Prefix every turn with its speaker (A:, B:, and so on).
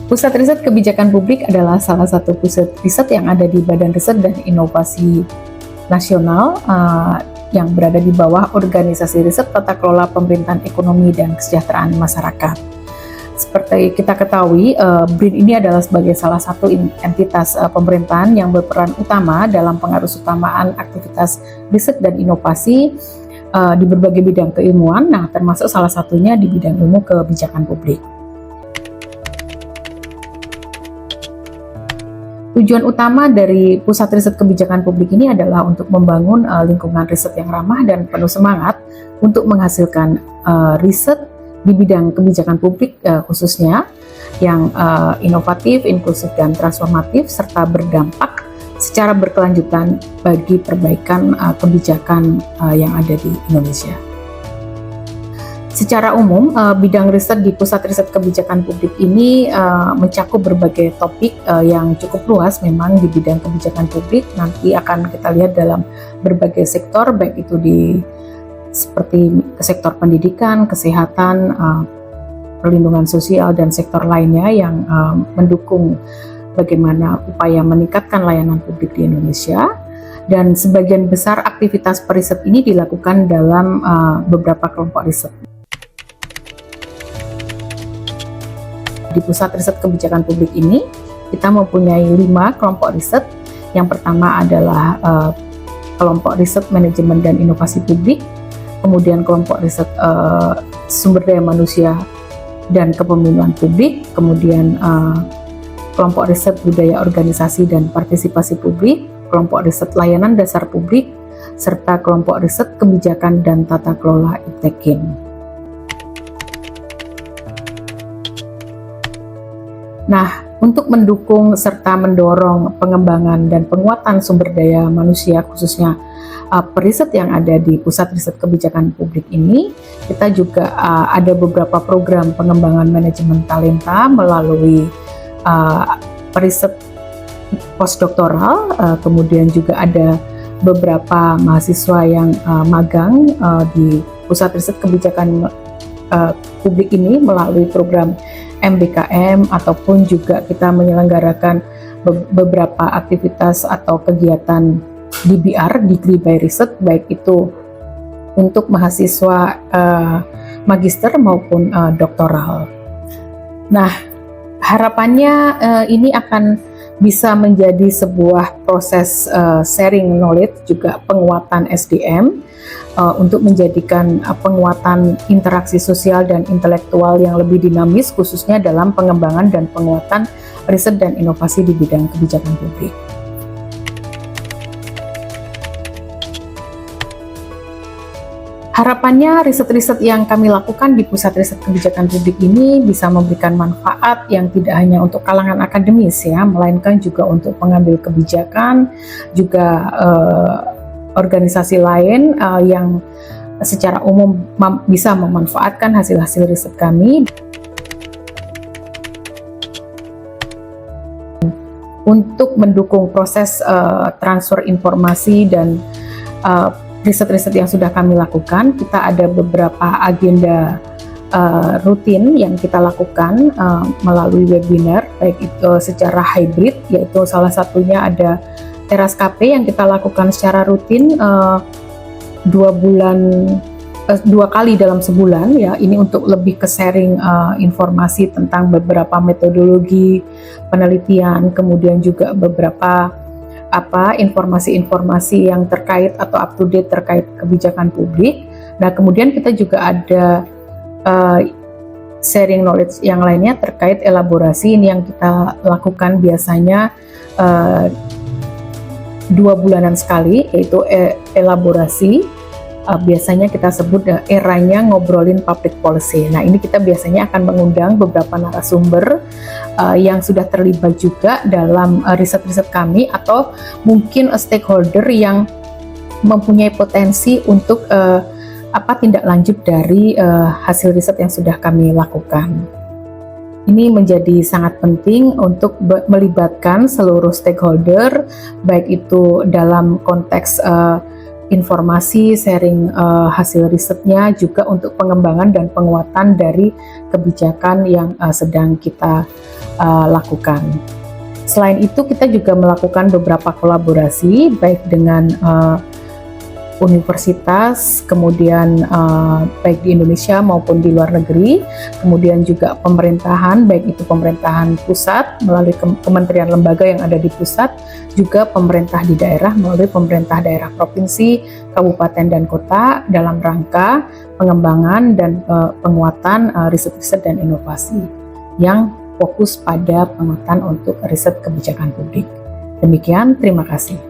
A: Pusat Riset Kebijakan Publik adalah salah satu pusat riset yang ada di Badan Riset dan Inovasi Nasional yang berada di bawah Organisasi Riset Tata Kelola Pemerintahan Ekonomi dan Kesejahteraan Masyarakat. Seperti kita ketahui, BRIN ini adalah sebagai salah satu entitas pemerintahan yang berperan utama dalam pengarusutamaan aktivitas riset dan inovasi di berbagai bidang keilmuan, termasuk salah satunya di bidang ilmu kebijakan publik. Tujuan utama dari Pusat Riset Kebijakan Publik ini adalah untuk membangun lingkungan riset yang ramah dan penuh semangat untuk menghasilkan riset di bidang kebijakan publik khususnya yang inovatif, inklusif, dan transformatif serta berdampak secara berkelanjutan bagi perbaikan kebijakan yang ada di Indonesia. Secara umum, bidang riset di Pusat Riset Kebijakan Publik ini mencakup berbagai topik yang cukup luas memang di bidang kebijakan publik. Nanti akan kita lihat dalam berbagai sektor, baik itu seperti sektor pendidikan, kesehatan, perlindungan sosial, dan sektor lainnya yang mendukung bagaimana upaya meningkatkan layanan publik di Indonesia. Dan sebagian besar aktivitas periset ini dilakukan dalam beberapa kelompok riset. Di Pusat Riset Kebijakan Publik ini, kita mempunyai 5 kelompok riset. Yang pertama adalah kelompok riset manajemen dan inovasi publik, kemudian kelompok riset sumber daya manusia dan kepemimpinan publik, kemudian kelompok riset budaya organisasi dan partisipasi publik, kelompok riset layanan dasar publik, serta kelompok riset kebijakan dan tata kelola IPTEKIN. Nah, untuk mendukung serta mendorong pengembangan dan penguatan sumber daya manusia khususnya periset yang ada di Pusat Riset Kebijakan Publik ini, kita juga ada beberapa program pengembangan manajemen talenta melalui periset postdoktoral, kemudian juga ada beberapa mahasiswa yang magang di Pusat Riset Kebijakan Publik ini melalui program MBKM, ataupun juga kita menyelenggarakan beberapa aktivitas atau kegiatan DBR, Degree by Research, baik itu untuk mahasiswa magister maupun doktoral. Nah, harapannya ini akan bisa menjadi sebuah proses sharing knowledge, juga penguatan SDM untuk menjadikan penguatan interaksi sosial dan intelektual yang lebih dinamis khususnya dalam pengembangan dan penguatan riset dan inovasi di bidang kebijakan publik. Harapannya riset-riset yang kami lakukan di Pusat Riset Kebijakan Publik ini bisa memberikan manfaat yang tidak hanya untuk kalangan akademis ya, melainkan juga untuk pengambil kebijakan, juga organisasi lain yang secara umum bisa memanfaatkan hasil-hasil riset kami untuk mendukung proses transfer informasi dan riset-riset yang sudah kami lakukan. Kita ada beberapa agenda rutin yang kita lakukan melalui webinar, baik itu secara hybrid, yaitu salah satunya ada Teras KP yang kita lakukan secara rutin 2 kali dalam sebulan ya. Ini untuk lebih ke sharing informasi tentang beberapa metodologi penelitian, kemudian juga beberapa informasi-informasi yang terkait atau up to date terkait kebijakan publik. Nah, kemudian kita juga ada sharing knowledge yang lainnya terkait elaborasi. Ini yang kita lakukan biasanya 2 bulanan sekali, yaitu elaborasi. Biasanya kita sebut eranya ngobrolin public policy. Nah, ini kita biasanya akan mengundang beberapa narasumber yang sudah terlibat juga dalam riset-riset kami, atau mungkin stakeholder yang mempunyai potensi untuk tindak lanjut dari hasil riset yang sudah kami lakukan. Ini menjadi sangat penting untuk melibatkan seluruh stakeholder, baik itu dalam konteks informasi, sharing hasil risetnya, juga untuk pengembangan dan penguatan dari kebijakan yang sedang kita lakukan. Selain itu, kita juga melakukan beberapa kolaborasi baik dengan universitas, kemudian baik di Indonesia maupun di luar negeri, kemudian juga pemerintahan, baik itu pemerintahan pusat melalui kementerian lembaga yang ada di pusat, juga pemerintah di daerah melalui pemerintah daerah provinsi, kabupaten dan kota dalam rangka pengembangan dan penguatan riset-riset dan inovasi yang fokus pada penguatan untuk riset kebijakan publik. Demikian, terima kasih.